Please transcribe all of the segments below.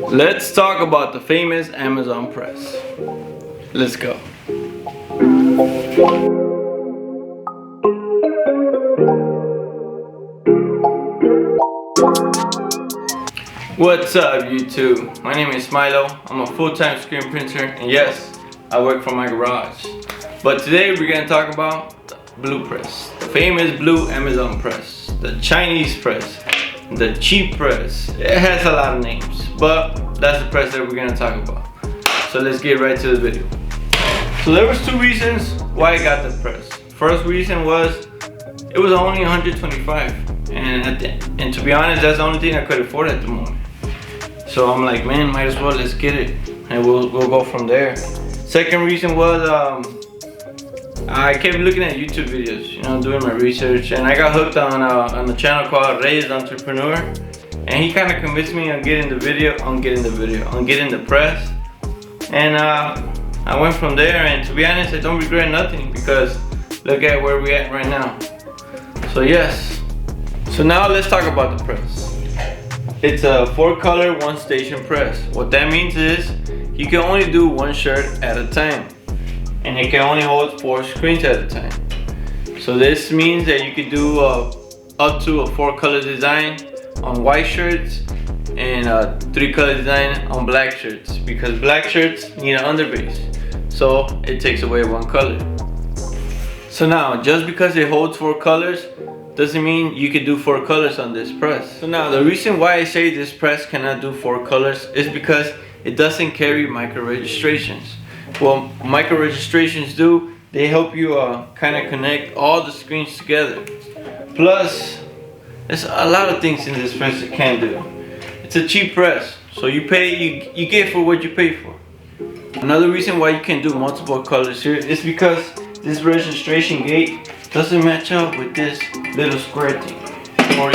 Let's talk about the famous Amazon press. Let's go. What's up YouTube? My name is Milo. I'm a full-time screen printer and yes, I work from my garage. But today we're going to talk about the blue press. The famous blue Amazon press. The Chinese press. The cheap press. It has a lot of names, but that's the press that we're going to talk about. So let's get right to the video. So there was two reasons why I got the press. First reason was it was only $125, and to be honest, that's the only thing I could afford at the moment. So I'm like, man, might as well, let's get it, and we'll go from there. Second reason was I kept looking at YouTube videos, you know, doing my research, and I got hooked on a channel called Raised Entrepreneur, and he kind of convinced me on getting the press, and I went from there. And to be honest, I don't regret nothing because look at where we're at right now. So yes, so now let's talk about the press. It's a 4-color, 1-station press. What that means is you can only do one shirt at a time, and it can only hold 4 screens at a time. So this means that you could do up to a 4-color design on white shirts and a 3-color design on black shirts, because black shirts need an underbase, so it takes away 1 color. So now, just because it holds 4 colors doesn't mean you can do 4 colors on this press. So now, the reason why I say this press cannot do 4 colors is because it doesn't carry micro registrations. What micro registrations do, they help you kind of connect all the screens together. Plus, there's a lot of things in this press it can do. It's a cheap press, so you get for what you pay for. Another reason why you can do multiple colors here is because this registration gate doesn't match up with this little square thing. For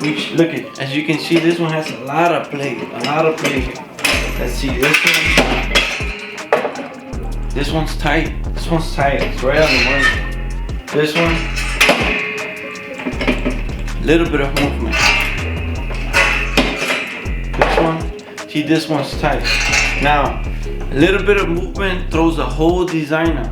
each, look at, as you can see, this one has a lot of play here. Let's see this one. This one's tight. It's right on the money. This one, little bit of movement. This one, see, this one's tight. Now, a little bit of movement throws the whole design out.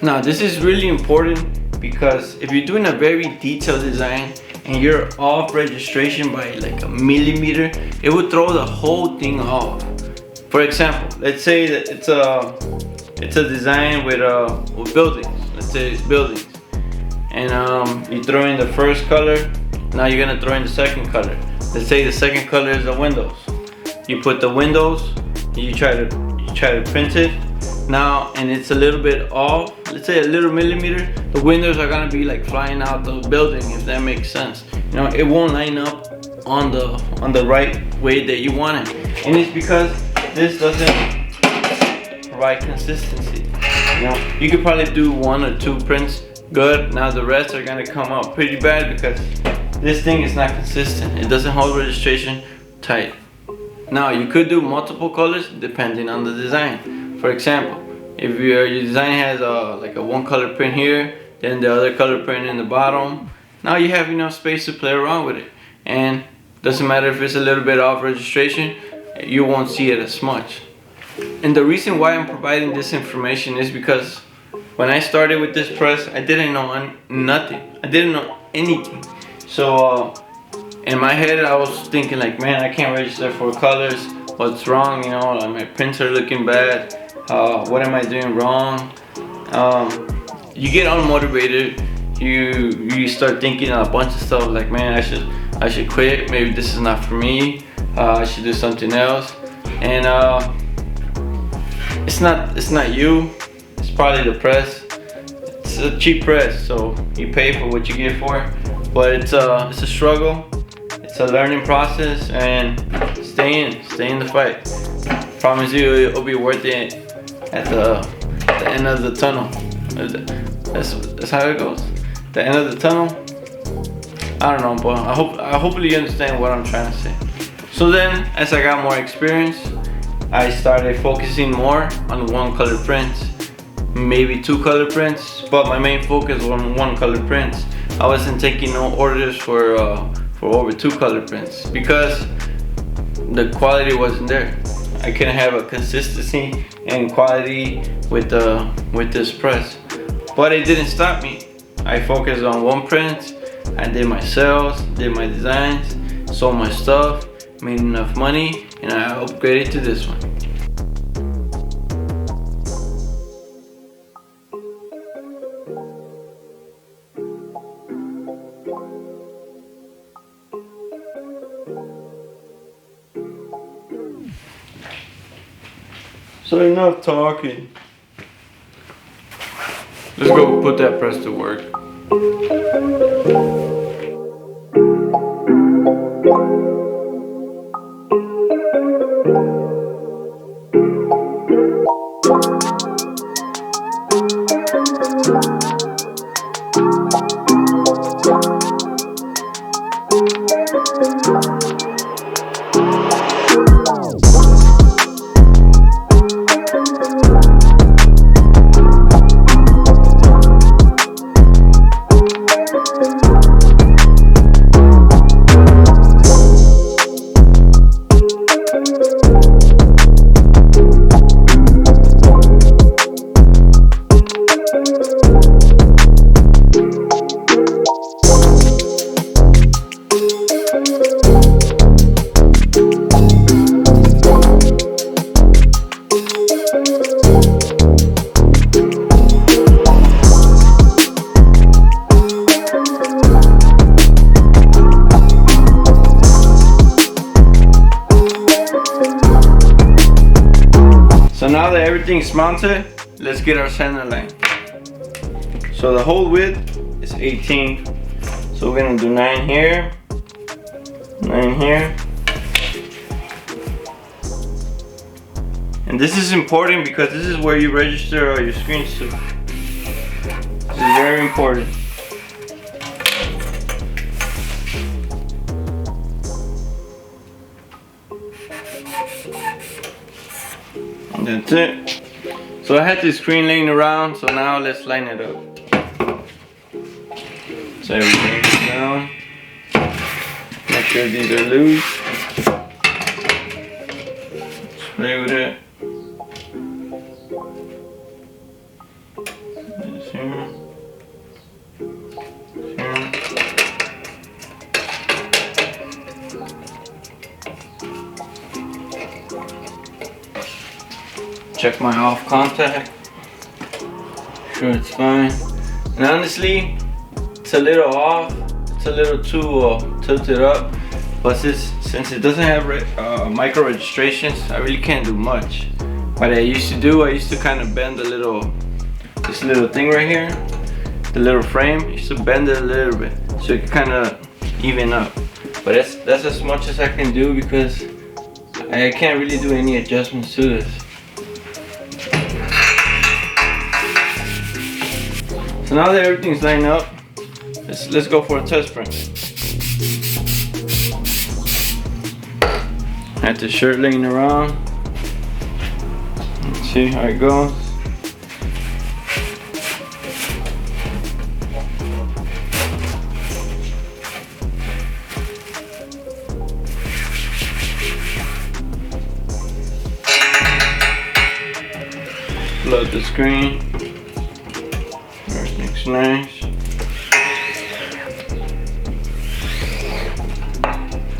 Now, this is really important because if you're doing a very detailed design and you're off registration by like a millimeter, it would throw the whole thing off. For example, let's say that it's a design with buildings. Let's say it's buildings, and you throw in the first color. Now you're gonna throw in the second color. Let's say the second color is the windows. You put the windows. You try to print it. Now, and it's a little bit off, let's say a little millimeter, the windows are gonna be like flying out the building, if that makes sense. You know, it won't line up on the right way that you want it. And it's because this doesn't provide consistency. You know, you could probably do 1 or 2 prints good. Now the rest are gonna come out pretty bad because this thing is not consistent. It doesn't hold registration tight. Now, you could do multiple colors depending on the design. For example, if your design has like a 1-color print here, then the other color print in the bottom, now you have enough space to play around with it. And doesn't matter if it's a little bit off registration, you won't see it as much. And the reason why I'm providing this information is because when I started with this press, I didn't know nothing. I didn't know anything. So in my head, I was thinking like, man, I can't register 4 colors. What's wrong? You know, like my prints are looking bad. What am I doing wrong? You get unmotivated. You start thinking a bunch of stuff like, man, I should quit. Maybe this is not for me. I should do something else. And it's not you. It's probably the press. It's a cheap press, so you pay for what you get for it. But it's a struggle. It's a learning process, and stay in the fight. Promise you, it'll be worth it at the end of the tunnel. That's how it goes. The end of the tunnel. I don't know, but hopefully you understand what I'm trying to say. So then, as I got more experience, I started focusing more on 1-color prints, maybe 2-color prints, but my main focus was on 1-color prints. I wasn't taking no orders for over 2-color prints because the quality wasn't there. I couldn't have a consistency and quality with this press. But it didn't stop me. I focused on one print. I did my sales, did my designs, sold my stuff, made enough money, and I upgraded to this one. So enough talking. Let's go put that press to work. So now that everything's mounted, let's get our center line. So the whole width is 18. So we're gonna do 9 here, 9 here. And this is important because this is where you register all your screens to. This is very important. And that's it. So I had this screen laying around, so now let's line it up. So everything is down. Make sure these are loose. Let's play with it. This here. Here. Check my off contact. Sure it's fine. And honestly, it's a little off. It's a little too tilted up. But since it doesn't have micro registrations, I really can't do much. What I used to do, I used to kind of bend this little thing right here, the little frame. I used to bend it a little bit so it can kind of even up. But that's as much as I can do because I can't really do any adjustments to this. So now that everything's lined up, let's go for a test print. I had the shirt laying around. Let's see how it goes. Flood the screen. Everything's nice.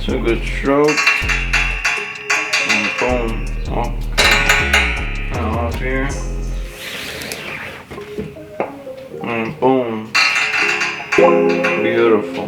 So good stroke. And boom. Off here. And boom. Beautiful.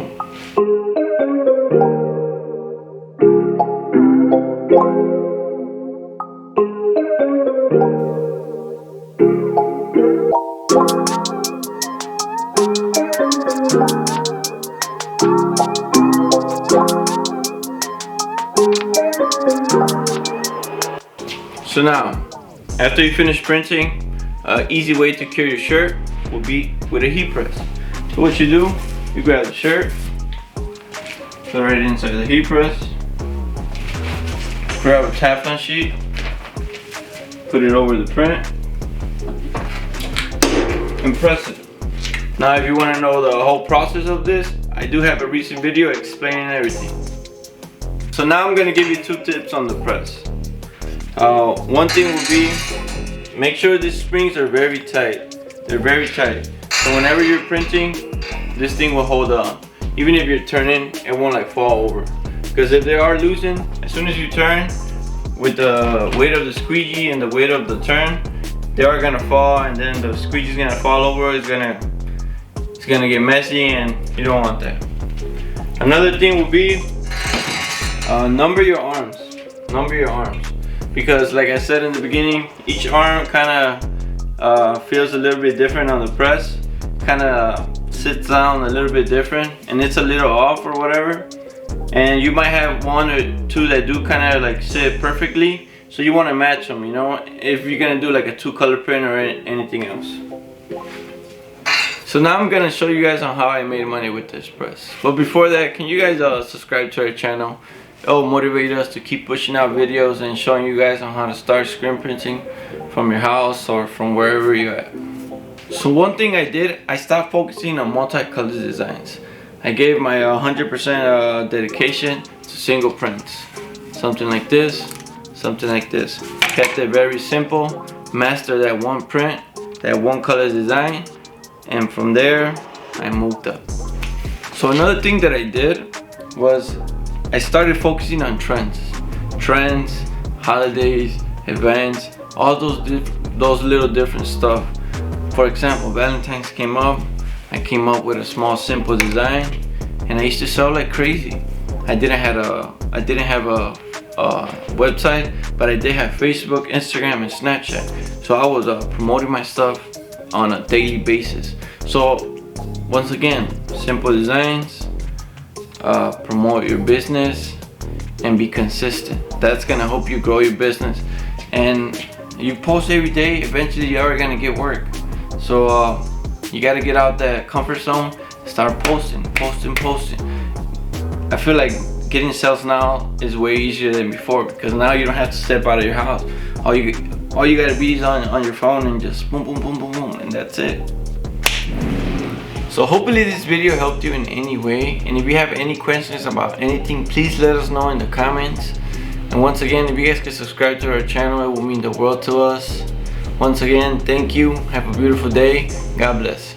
So now, after you finish printing, an easy way to cure your shirt will be with a heat press. So what you do, you grab the shirt, put it right inside the heat press, grab a Teflon sheet, put it over the print, and press it. Now if you want to know the whole process of this, I do have a recent video explaining everything. So now I'm gonna give you 2 tips on the press. One thing would be, make sure these springs are very tight. They're very tight. So whenever you're printing, this thing will hold on. Even if you're turning, it won't like fall over. Because if they are loosened, as soon as you turn, with the weight of the squeegee and the weight of the turn, they are gonna fall, and then the squeegee's gonna fall over. It's gonna get messy, and you don't want that. Another thing will be, number your arms. Number your arms. Because like I said in the beginning, each arm kind of feels a little bit different on the press. Kind of sits down a little bit different, and it's a little off or whatever. And you might have 1 or 2 that do kind of like sit perfectly. So you want to match them, you know, if you're gonna do like a 2-color print or anything else. So now I'm gonna show you guys on how I made money with this press. But before that, can you guys subscribe to our channel? It'll motivate us to keep pushing out videos and showing you guys on how to start screen printing from your house or from wherever you're at. So one thing I did, I stopped focusing on multicolored designs. I gave my 100% dedication to single prints. Something like this, something like this. Kept it very simple, master that one print, that one color design, and from there, I moved up. So another thing that I did was I started focusing on trends, holidays, events, all those little different stuff. For example, Valentine's came up. I came up with a small, simple design, and I used to sell like crazy. I didn't have a website, but I did have Facebook, Instagram, and Snapchat. So I was promoting my stuff on a daily basis. So once again, simple designs. Promote your business and be consistent. That's gonna help you grow your business. And you post every day, eventually you are gonna get work. So you gotta get out that comfort zone, start posting. I feel like getting sales now is way easier than before, because now you don't have to step out of your house. All you gotta be is on your phone and just boom, boom, boom, boom, boom, and that's it. So hopefully this video helped you in any way, and if you have any questions about anything, please let us know in the comments. And once again, if you guys could subscribe to our channel, it will mean the world to us. Once again, thank you, have a beautiful day, God bless.